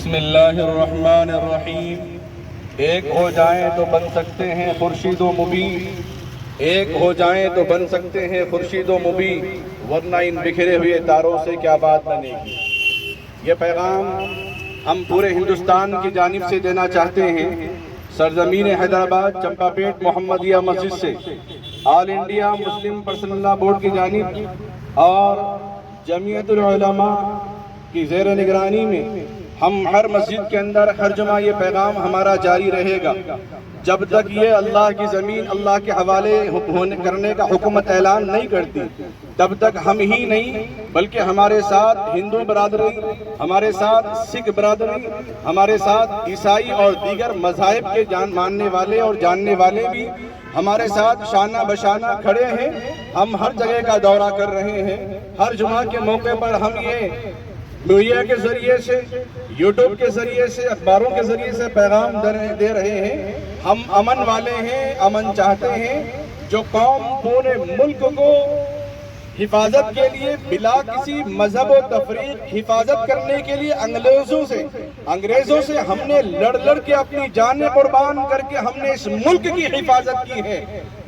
بسم اللہ الرحمن الرحیم۔ ایک ہو جائیں تو بن سکتے ہیں خورشید و مبین، ایک ہو جائیں تو بن سکتے ہیں خورشید و مبین، ورنہ ان بکھرے ہوئے تاروں سے کیا بات بنے گی۔ یہ پیغام ہم پورے ہندوستان کی جانب سے دینا چاہتے ہیں۔ سرزمین حیدرآباد چمپا پیٹ محمدیہ مسجد سے آل انڈیا مسلم پرسنل لا بورڈ کی جانب اور جمعیت العلماء کی زیر نگرانی میں ہم ہر مسجد کے اندر ہر جمعہ یہ پیغام ہمارا جاری رہے گا جب تک یہ اللہ کی زمین اللہ کے حوالے کرنے کا حکومت اعلان نہیں کرتی، تب تک ہم ہی نہیں بلکہ ہمارے ساتھ ہندو برادری، ہمارے ساتھ سکھ برادری، ہمارے ساتھ عیسائی اور دیگر مذاہب کے ماننے والے اور جاننے والے بھی ہمارے ساتھ شانہ بشانہ کھڑے ہیں۔ ہم ہر جگہ کا دورہ کر رہے ہیں۔ ہر جمعہ کے موقع پر ہم یہ میڈیا کے ذریعے سے، یوٹیوب کے ذریعے سے، اخباروں کے ذریعے سے پیغام دے رہے ہیں۔ ہم امن والے ہیں، امن چاہتے ہیں۔ جو قوم پورے ملک کو حفاظت کے لیے بلا کسی مذہب و تفریق حفاظت کرنے کے لیے انگریزوں سے ہم نے لڑ کے اپنی جانیں قربان کر کے ہم نے اس ملک کی حفاظت کی ہے،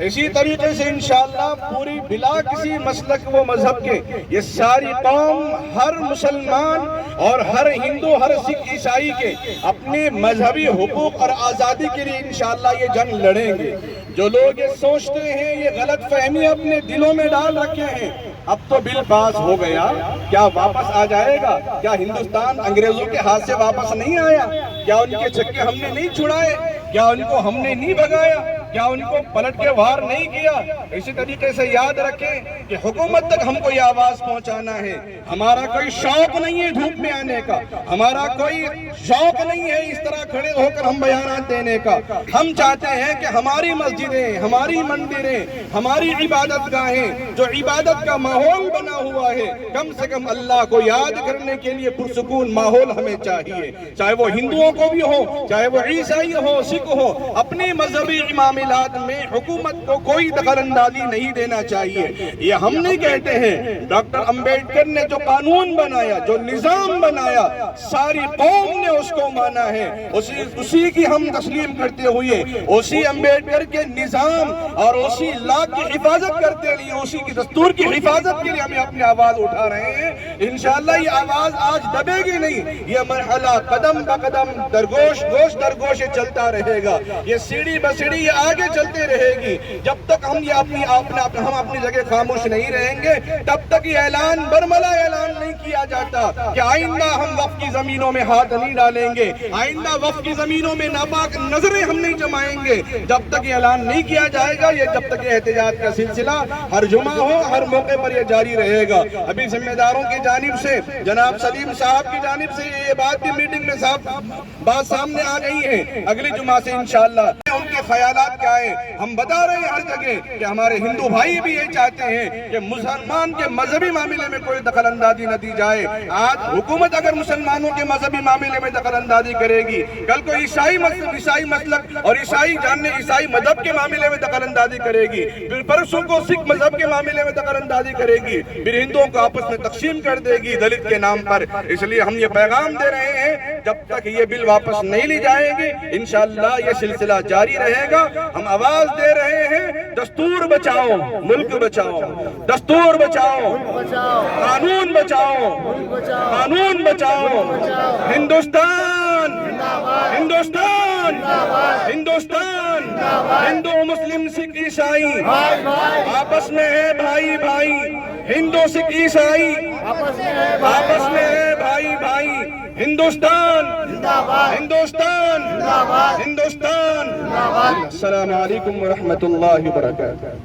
اسی طریقے سے انشاءاللہ پوری بلا کسی مسلک و مذہب کے یہ ساری قوم، ہر مسلمان اور ہر ہندو، ہر سکھ عیسائی کے اپنے مذہبی حقوق اور آزادی کے لیے انشاءاللہ یہ جنگ لڑیں گے۔ جو لوگ یہ سوچتے ہیں، یہ غلط فہمی اپنے دلوں میں ڈال رکھے ہیں، اب تو بل پاس ہو گیا، کیا واپس آ جائے گا؟ کیا ہندوستان انگریزوں کے ہاتھ سے واپس نہیں آیا؟ کیا ان کے چھکے ہم نے نہیں چھڑائے؟ کیا ان کو ہم نے نہیں بھگایا؟ کیا ان کو پلٹ کے وار نہیں کیا؟ اسی طریقے سے یاد رکھیں کہ حکومت تک ہم کو یہ آواز پہنچانا ہے۔ ہمارا کوئی شوق نہیں ہے دھوپ میں آنے کا، ہمارا کوئی شوق نہیں ہے اس طرح کھڑے ہو کر ہم بیانات دینے کا۔ ہم چاہتے ہیں کہ ہماری مسجدیں، ہماری مندریں، ہماری عبادت گاہیں، جو عبادت کا ماحول بنا ہوا ہے، کم سے کم اللہ کو یاد کرنے کے لیے پرسکون ماحول ہمیں چاہیے، چاہے وہ ہندوؤں کو بھی ہو، چاہے وہ عیسائی ہو، سکھ ہو۔ اپنی مذہبی معاملات میں حکومت کو کوئی دخل اندازی نہیں دینا چاہیے۔ یہ ہم نہیں کہتے ہیں، ڈاکٹر امبیڈکر نے جو قانون بنایا، جو نظام بنایا، ساری قوم نے اس کو مانا ہے۔ اسی کی ہم تسلیم کرتے ہوئے اسی امبیڈکر کے نظام اور اسی لا کی حفاظت کرتے لیے، اسی کی دستور کی حفاظت کے لیے ہمیں اپنی آواز اٹھا رہے ہیں۔ انشاءاللہ یہ آواز آج دبے گی نہیں، یہ مرحلہ قدم بقدم درگوش درگوش چلتا رہے گا، یہ سیڑھی بسیڑھی یہ آگے چلتے رہے گی۔ جب تک ہم اپنی جگہ خاموش نہیں رہیں گے، تب تک یہ اعلان برملا اعلان نہیں کیا جاتا کہ آئندہ ہم وقف کی زمینوں میں ہاتھ نہیں ڈالیں گے، آئندہ وقف کی زمینوں میں ناپاک نظریں ہم نہیں جمائیں گے۔ جب تک یہ اعلان نہیں کیا جائے گا، جب تک یہ احتجاج کا سلسلہ ہر جمعہ ہو، ہر موقع پر یہ جاری رہے گا۔ ابھی ذمہ داروں کی جانب سے، جناب سلیم صاحب کی جانب سے یہ بات بھی میٹنگ میں بات سامنے آ گئی ہے۔ اگلی جمعہ سے انشاءاللہ ان کے خیالات کیا ہیں ہم بتا رہے ہیں ہر جگہ، کہ ہمارے ہندو بھائی بھی یہ چاہتے ہیں کہ مسلمان کے مذہبی معاملے میں کوئی دخل اندازی نہ دی جائے۔ آج حکومت اگر مسلمانوں کے مذہبی معاملے میں دخل اندازی کرے گی، کل کو عیسائی مسلک اور عیسائی مذہب کے معاملے میں دخل اندازی کرے گی، پھر پرسوں کو سکھ مذہب کے معاملے میں دخل اندازی کرے گی، پھر ہندوؤں کو آپس میں تقسیم کر دے گی دلت کے نام پر۔ اس لیے ہم یہ پیغام دے رہے ہیں، جب تک یہ بل واپس نہیں لی جائے گی، انشاءاللہ یہ سلسلہ جاری رہے گا۔ ہم آواز دے رہے ہیں، دستور بچاؤ، ملک بچاؤ، دستور بچاؤ، قانون بچاؤ، قانون بچاؤ۔ ہندوستان، ہندوستان، ہندوستان، ہندو مسلم سکھ عیسائی آپس میں ہے بھائی بھائی، ہندو سکھ عیسائی آپس میں ہے بھائی بھائی۔ ہندوستان، ہندوستان، ہندوستان۔ السلام علیکم ورحمۃ اللہ وبرکاتہ۔